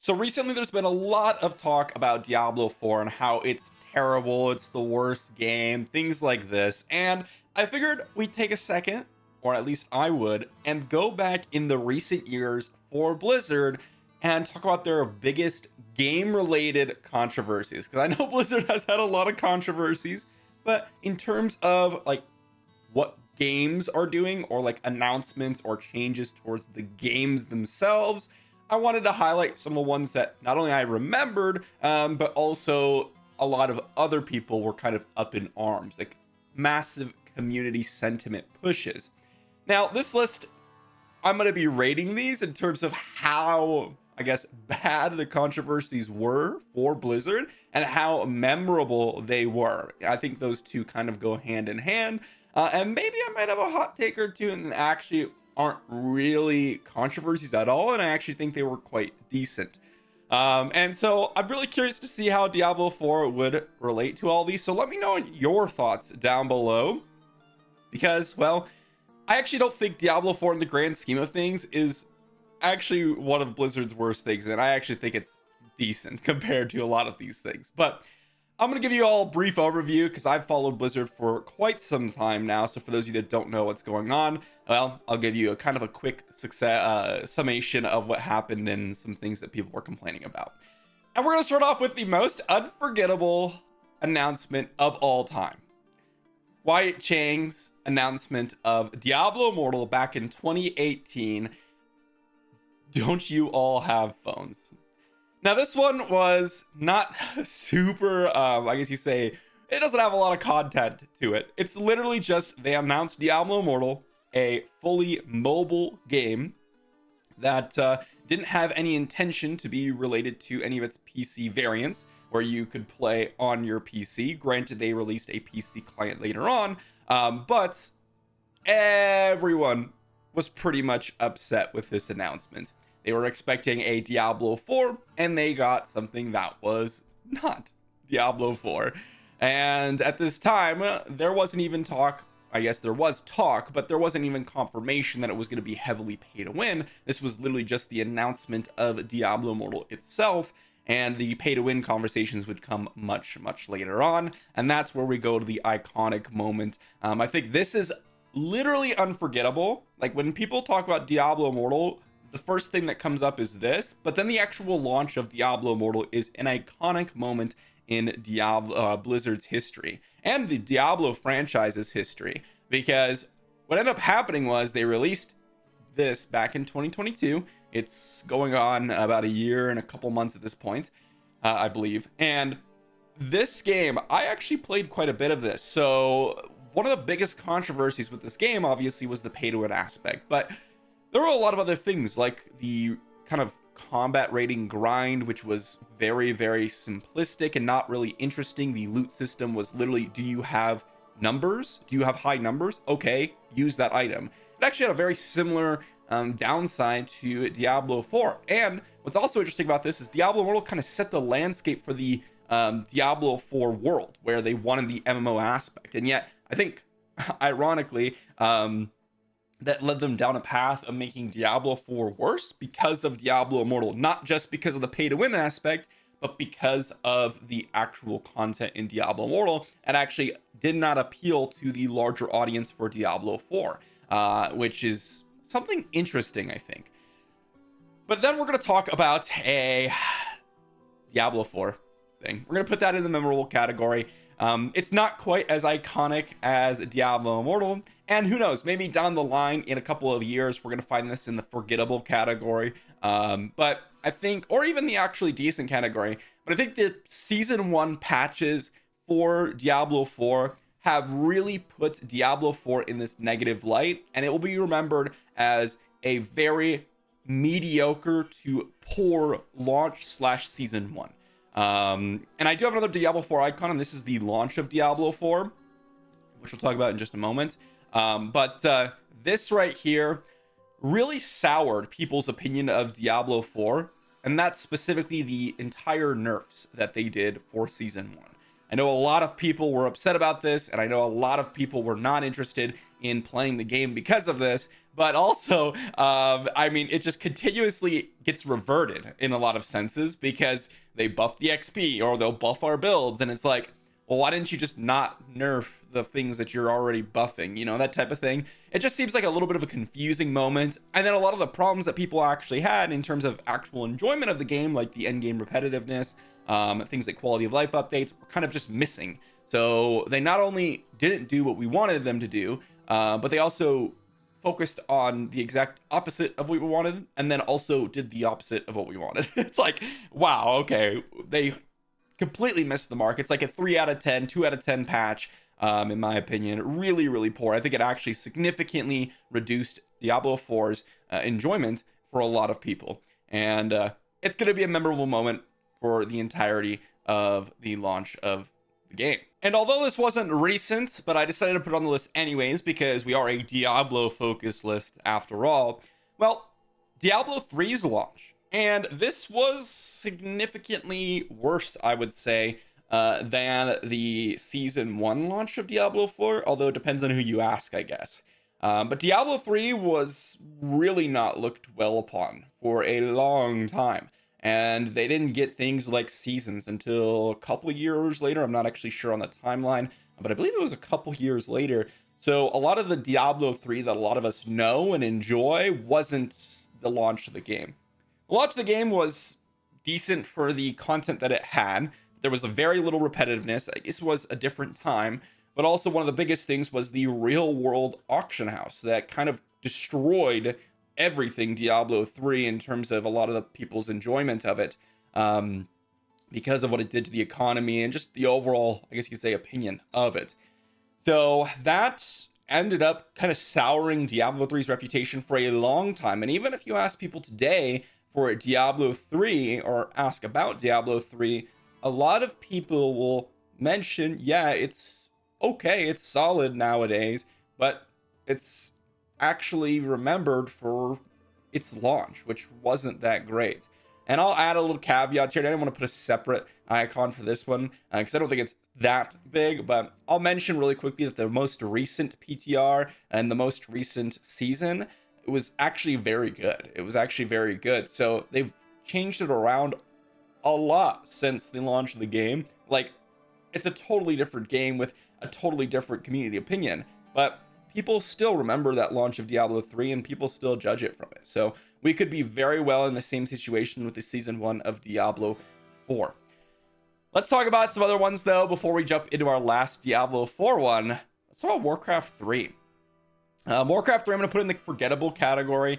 So recently there's been a lot of talk about Diablo 4 and how it's terrible, it's the worst game, things like this. And I figured we'd take a second, or at least I would, and go back in the recent years for Blizzard and talk about their biggest game related controversies. Because I know Blizzard has had a lot of controversies, but in terms of like what games are doing or like announcements or changes towards the games themselves, I wanted to highlight some of the ones that not only I remembered, but also a lot of other people were kind of up in arms, like massive community sentiment pushes. Now, this list, I'm going to be rating these in terms of how, I guess, bad the controversies were for Blizzard and how memorable they were. I think those two kind of go hand in hand. And maybe I might have a hot take or two and actually aren't really controversies at all, and I actually think they were quite decent. And so I'm really curious to see how Diablo 4 would relate to all these. So let me know your thoughts down below, because, well, I actually don't think Diablo 4 in the grand scheme of things is actually one of Blizzard's worst things, and I actually think it's decent compared to a lot of these things. But I'm going to give you all a brief overview because I've followed Blizzard for quite some time now. So for those of you that don't know what's going on, well, I'll give you a kind of a quick summation of what happened and some things that people were complaining about. And we're going to start off with the most unforgettable announcement of all time. Wyatt Chang's announcement of Diablo Immortal back in 2018. Don't you all have phones? Now, this one was not super, I guess you say, it doesn't have a lot of content to it. It's literally just, they announced Diablo Immortal, a fully mobile game that didn't have any intention to be related to any of its PC variants, where you could play on your PC. Granted, they released a PC client later on, but everyone was pretty much upset with this announcement. They were expecting a Diablo 4, and they got something that was not Diablo 4. And at this time, there wasn't even talk. I guess there was talk, but there wasn't even confirmation that it was going to be heavily pay to win. This was literally just the announcement of Diablo Immortal itself, and the pay to win conversations would come much, much later on. And that's where we go to the iconic moment. I think this is literally unforgettable. Like, when people talk about Diablo Immortal, the first thing that comes up is this, but then the actual launch of Diablo Immortal is an iconic moment in Blizzard's history and the Diablo franchise's history, because what ended up happening was they released this back in 2022. It's going on about a year and a couple months at this point, I believe. And this game, I actually played quite a bit of this. So one of the biggest controversies with this game, obviously, was the pay to win aspect, but there were a lot of other things, like the kind of combat rating grind, which was very, very simplistic and not really interesting. The loot system was literally, do you have numbers? Do you have high numbers? Okay, use that item. It actually had a very similar downside to Diablo 4. And what's also interesting about this is Diablo Immortal kind of set the landscape for the Diablo 4 world, where they wanted the MMO aspect. And yet, I think, ironically, that led them down a path of making Diablo 4 worse because of Diablo Immortal. Not just because of the pay to win aspect, but because of the actual content in Diablo Immortal, and actually did not appeal to the larger audience for Diablo 4, which is something interesting, I think. But then we're going to talk about a Diablo 4 thing. We're going to put that in the memorable category. It's not quite as iconic as Diablo Immortal, and who knows, maybe down the line in a couple of years we're going to find this in the forgettable category, but I think, or even the actually decent category. But I think the season 1 patches for Diablo 4 have really put Diablo 4 in this negative light, and it will be remembered as a very mediocre to poor launch / season 1. And I do have another Diablo 4 icon, and this is the launch of Diablo 4, which we'll talk about in just a moment. But this right here really soured people's opinion of Diablo 4, and that's specifically the entire nerfs that they did for season 1. I know a lot of people were upset about this, and I know a lot of people were not interested in playing the game because of this. But also, I mean, it just continuously gets reverted in a lot of senses because they buff the XP or they'll buff our builds, and it's like, well, why didn't you just not nerf the things that you're already buffing? You know, that type of thing. It just seems like a little bit of a confusing moment. And then a lot of the problems that people actually had in terms of actual enjoyment of the game, like the end game repetitiveness, things like quality of life updates, were kind of just missing. So they not only didn't do what we wanted them to do, but they also focused on the exact opposite of what we wanted, and then also did the opposite of what we wanted. It's like, wow, okay, they completely missed the mark. It's like a 3 out of 10, 2 out of 10 patch, in my opinion. Really, really poor. I think it actually significantly reduced Diablo 4's enjoyment for a lot of people, and it's going to be a memorable moment for the entirety of the launch of the game. And although this wasn't recent, but I decided to put it on the list anyways because we are a Diablo focused list after all. Well, Diablo 3's launch, and this was significantly worse, I would say, than the season 1 launch of Diablo 4, although it depends on who you ask, I guess. But Diablo 3 was really not looked well upon for a long time. And they didn't get things like seasons until a couple years later. I'm not actually sure on the timeline, but I believe it was a couple years later. So a lot of the Diablo 3 that a lot of us know and enjoy wasn't the launch of the game. The launch of the game was decent for the content that it had. There was a very little repetitiveness. I guess it was a different time. But also one of the biggest things was the real world auction house that kind of destroyed everything Diablo 3 in terms of a lot of the people's enjoyment of it, because of what it did to the economy and just the overall, I guess you could say, opinion of it. So that ended up kind of souring Diablo 3's reputation for a long time. And even if you ask people today for Diablo 3 or ask about Diablo 3, a lot of people will mention, yeah, it's okay, it's solid nowadays, but it's actually remembered for its launch, which wasn't that great. And I'll add a little caveat here. I didn't want to put a separate icon for this one because I don't think it's that big, but I'll mention really quickly that the most recent PTR and the most recent season, it was actually very good. It was actually very good. So they've changed it around a lot since the launch of the game. Like, it's a totally different game with a totally different community opinion, but people still remember that launch of Diablo 3 and people still judge it from it. So we could be very well in the same situation with the season 1 of Diablo 4. Let's talk about some other ones though before we jump into our last Diablo 4 one. Let's talk about Warcraft 3. Warcraft 3 I'm going to put in the forgettable category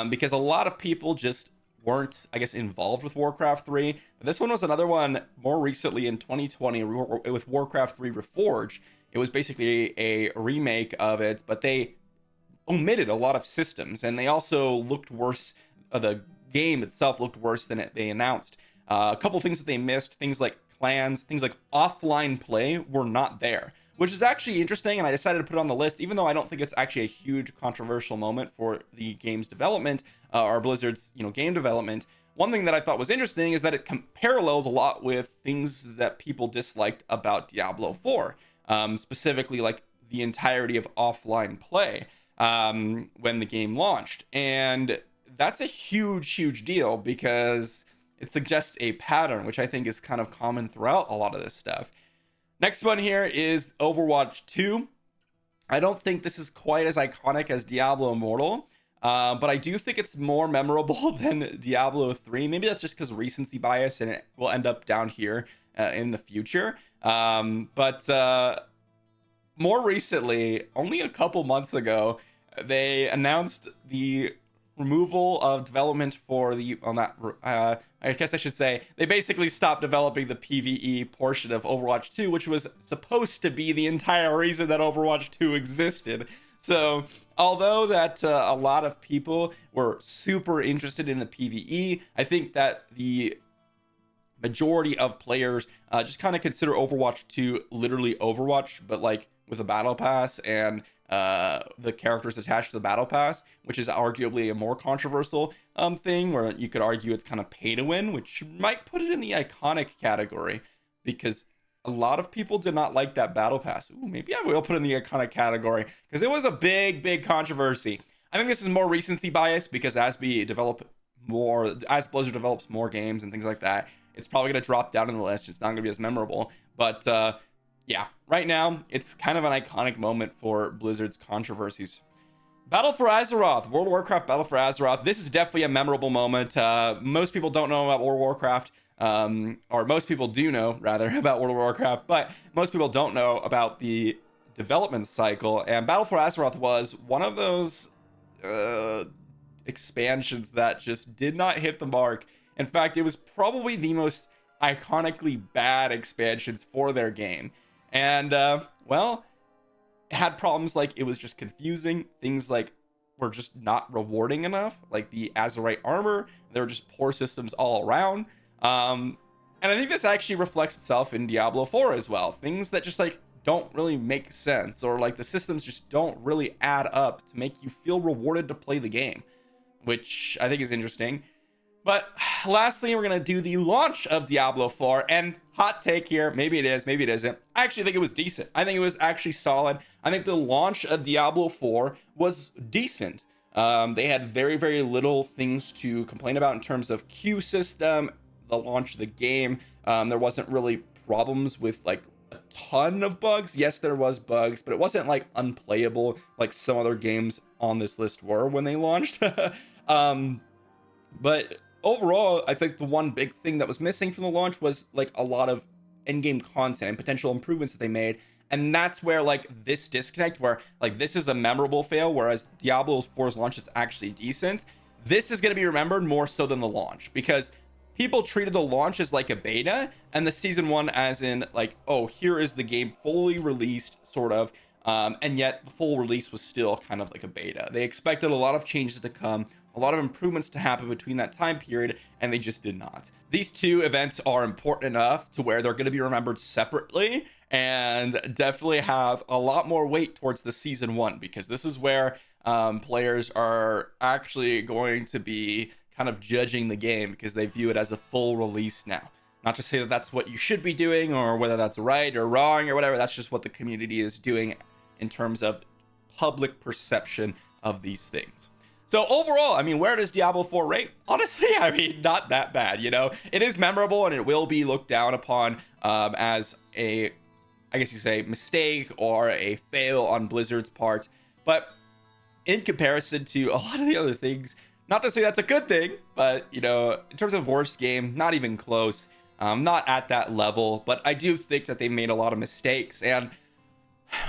because a lot of people just weren't, I guess, involved with Warcraft 3. But this one was another one more recently in 2020 with Warcraft 3 Reforged. It was basically a remake of it, but they omitted a lot of systems, and they also looked worse. The game itself looked worse than they announced. A couple things that they missed, things like clans, things like offline play were not there, which is actually interesting, and I decided to put it on the list, even though I don't think it's actually a huge controversial moment for the game's development, or Blizzard's, game development. One thing that I thought was interesting is that it parallels a lot with things that people disliked about Diablo 4. Specifically like the entirety of offline play when the game launched. And that's a huge deal because it suggests a pattern, which I think is kind of common throughout a lot of this stuff. Next one here is Overwatch 2. I don't think this is quite as iconic as Diablo Immortal, but I do think it's more memorable than Diablo 3. Maybe that's just because recency bias and it will end up down here in the future. But more recently, only a couple months ago, they announced the removal of development for I guess I should say, they basically stopped developing the PvE portion of Overwatch 2, which was supposed to be the entire reason that Overwatch 2 existed. So, although that a lot of people were super interested in the PvE, I think that the majority of players just kind of consider Overwatch 2 literally Overwatch, but like with a battle pass and the characters attached to the battle pass, which is arguably a more controversial thing, where you could argue it's kind of pay to win, which might put it in the iconic category because A lot of people did not like that battle pass. Ooh, maybe I will put in the iconic category because it was a big controversy. I think this is more recency bias because as Blizzard develops more games and things like that, it's probably going to drop down in the list. It's not going to be as memorable. But yeah, right now, it's kind of an iconic moment for Blizzard's controversies. Battle for Azeroth, World of Warcraft Battle for Azeroth. This is definitely a memorable moment. Most people don't know about World of Warcraft, or most people do know, rather, about World of Warcraft, but most people don't know about the development cycle. And Battle for Azeroth was one of those expansions that just did not hit the mark. In fact, it was probably the most iconically bad expansions for their game. And, well, had problems like it was just confusing. Things like were just not rewarding enough, like the Azerite armor. There were just poor systems all around. And I think this actually reflects itself in Diablo 4 as well. Things that just like don't really make sense, or like the systems just don't really add up to make you feel rewarded to play the game, which I think is interesting. But lastly, we're going to do the launch of Diablo 4, and hot take here, maybe it is, maybe it isn't. I actually think it was decent. I think it was actually solid. I think the launch of Diablo 4 was decent. They had very little things to complain about in terms of queue system, the launch of the game. There wasn't really problems with like a ton of bugs. Yes, there was bugs, but it wasn't like unplayable like some other games on this list were when they launched. But overall, I think the one big thing that was missing from the launch was like a lot of in-game content and potential improvements that they made. And that's where like this disconnect, where like this is a memorable fail, whereas Diablo 4's launch is actually decent. This is going to be remembered more so than the launch, because people treated the launch as like a beta and the season 1 as in like, oh, here is the game fully released, sort of. And yet the full release was still kind of like a beta. They expected a lot of changes to come, a lot of improvements to happen between that time period, and they just did not. These two events are important enough to where they're going to be remembered separately, and definitely have a lot more weight towards the season 1, because this is where players are actually going to be kind of judging the game, because they view it as a full release now. Not to say that that's what you should be doing, or whether that's right or wrong or whatever. That's just what the community is doing in terms of public perception of these things. So overall, I mean, where does Diablo 4 rate? Honestly, I mean, not that bad, you know? It is memorable, and it will be looked down upon as a, I guess you say, mistake or a fail on Blizzard's part. But in comparison to a lot of the other things, not to say that's a good thing, but, you know, in terms of worst game, not even close. Not at that level, but I do think that they made a lot of mistakes. And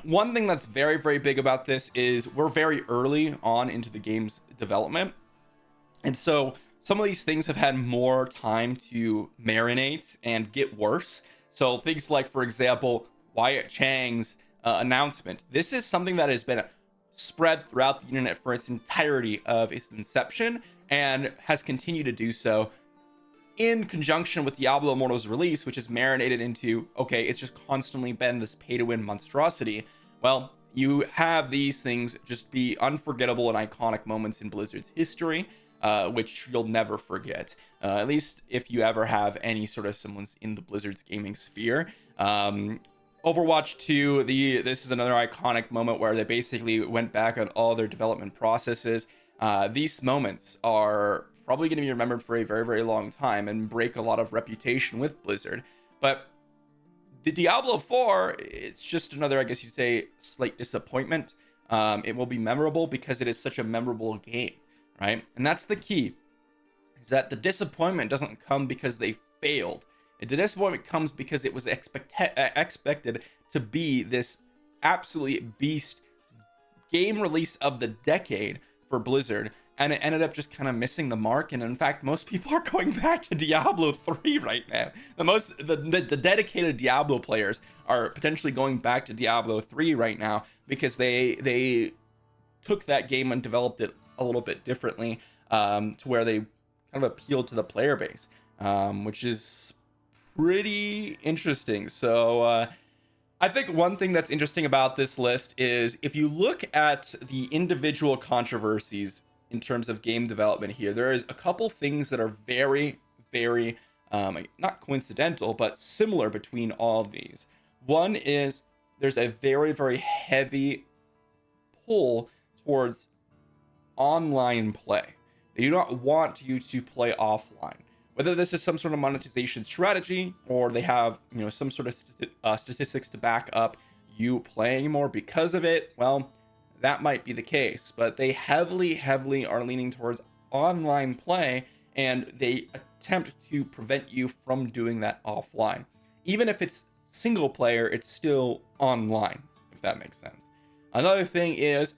one thing that's very big about this is we're very early on into the game's development, and so some of these things have had more time to marinate and get worse. So things like, for example, Wyatt Chang's announcement. This is something that has been spread throughout the internet for its entirety of its inception, and has continued to do so in conjunction with Diablo Immortal's release, which is marinated into, okay, it's just constantly been this pay-to-win monstrosity. Well, you have these things just be unforgettable and iconic moments in Blizzard's history, which you'll never forget, at least if you ever have any sort of semblance in the Blizzard's gaming sphere. Overwatch 2, this is another iconic moment where they basically went back on all their development processes. These moments are probably going to be remembered for a very long time and break a lot of reputation with Blizzard. But the Diablo 4, it's just another, I guess you'd say, slight disappointment. It will be memorable because it is such a memorable game, right? And that's the key, is that the disappointment doesn't come because they failed. The disappointment comes because it was expected to be this absolutely beast game release of the decade for Blizzard, and it ended up just kind of missing the mark. And in fact, most people are going back to Diablo 3 right now. The dedicated Diablo players are potentially going back to Diablo 3 right now, because they took that game and developed it a little bit differently, to where they kind of appealed to the player base, which is pretty interesting. So I think one thing that's interesting about this list is if you look at the individual controversies in terms of game development here, there is a couple things that are very not coincidental, but similar between all of these. One is there's a very, very heavy pull towards online play. They do not want you to play offline. Whether this is some sort of monetization strategy or they have, some sort of statistics to back up you playing more because of it, well, that might be the case. But they heavily, heavily are leaning towards online play, and they attempt to prevent you from doing that offline. Even if it's single player, it's still online, if that makes sense. Another thing is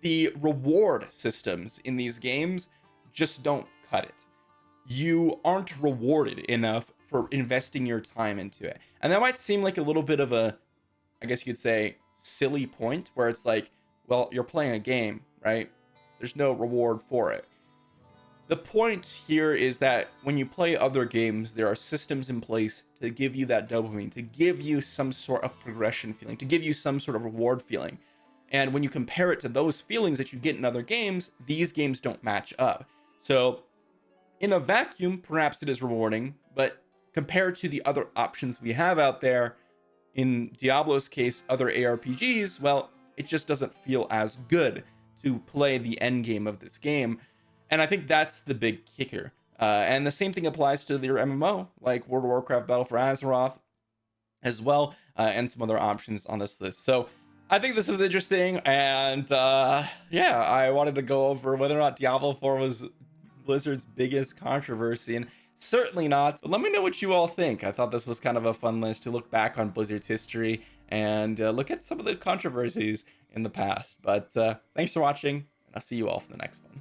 the reward systems in these games just don't cut it. You aren't rewarded enough for investing your time into it. And that might seem like a little bit of a, I guess you could say, silly point where it's like, well, you're playing a game, right? There's no reward for it. The point here is that when you play other games, there are systems in place to give you that dopamine, to give you some sort of progression feeling, to give you some sort of reward feeling. And when you compare it to those feelings that you get in other games, these games don't match up. So in a vacuum, perhaps it is rewarding, but compared to the other options we have out there, in Diablo's case, other ARPGs, well, it just doesn't feel as good to play the end game of this game. And I think that's the big kicker. And the same thing applies to your MMO, like World of Warcraft Battle for Azeroth as well, and some other options on this list. So I think this is interesting, and yeah, I wanted to go over whether or not Diablo 4 was Blizzard's biggest controversy, and certainly not. But let me know what you all think. I thought this was kind of a fun list to look back on Blizzard's history and look at some of the controversies in the past. But thanks for watching, and I'll see you all for the next one.